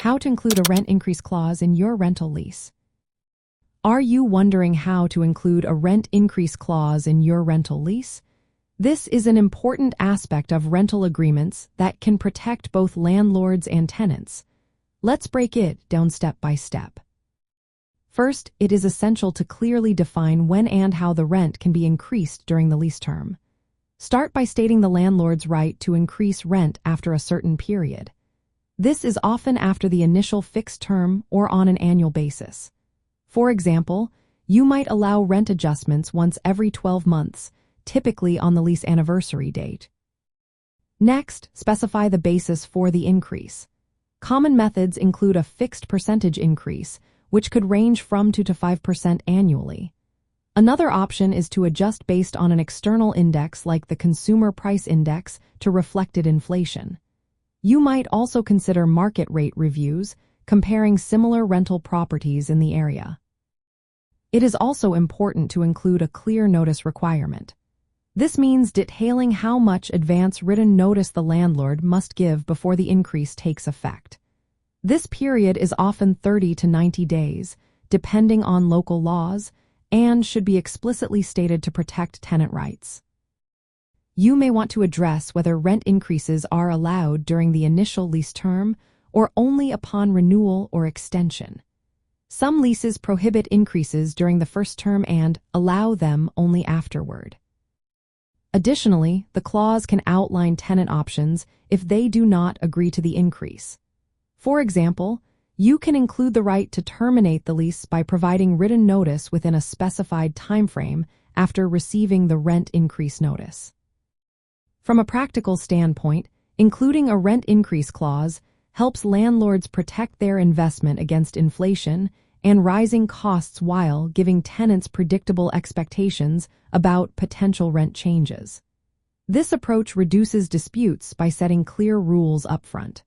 How to include a rent increase clause in your rental lease. Are you wondering how to include a rent increase clause in your rental lease? This is an important aspect of rental agreements that can protect both landlords and tenants. Let's break it down step by step. First, it is essential to clearly define when and how the rent can be increased during the lease term. Start by stating the landlord's right to increase rent after a certain period. This is often after the initial fixed term or on an annual basis. For example, you might allow rent adjustments once every 12 months, typically on the lease anniversary date. Next, specify the basis for the increase. Common methods include a fixed percentage increase, which could range from 2 to 5% annually. Another option is to adjust based on an external index like the Consumer Price Index to reflected inflation. You might also consider market rate reviews, comparing similar rental properties in the area. It is also important to include a clear notice requirement. This means detailing how much advance written notice the landlord must give before the increase takes effect. This period is often 30 to 90 days, depending on local laws, and should be explicitly stated to protect tenant rights. You may want to address whether rent increases are allowed during the initial lease term or only upon renewal or extension. Some leases prohibit increases during the first term and allow them only afterward. Additionally, the clause can outline tenant options if they do not agree to the increase. For example, you can include the right to terminate the lease by providing written notice within a specified timeframe after receiving the rent increase notice. From a practical standpoint, including a rent increase clause helps landlords protect their investment against inflation and rising costs while giving tenants predictable expectations about potential rent changes. This approach reduces disputes by setting clear rules upfront.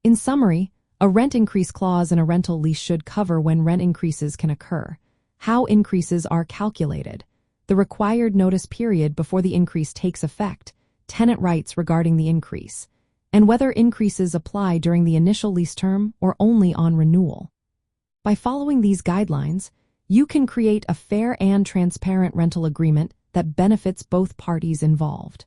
In summary, a rent increase clause in a rental lease should cover when rent increases can occur, how increases are calculated, the required notice period before the increase takes effect, tenant rights regarding the increase, and whether increases apply during the initial lease term or only on renewal. By following these guidelines, you can create a fair and transparent rental agreement that benefits both parties involved.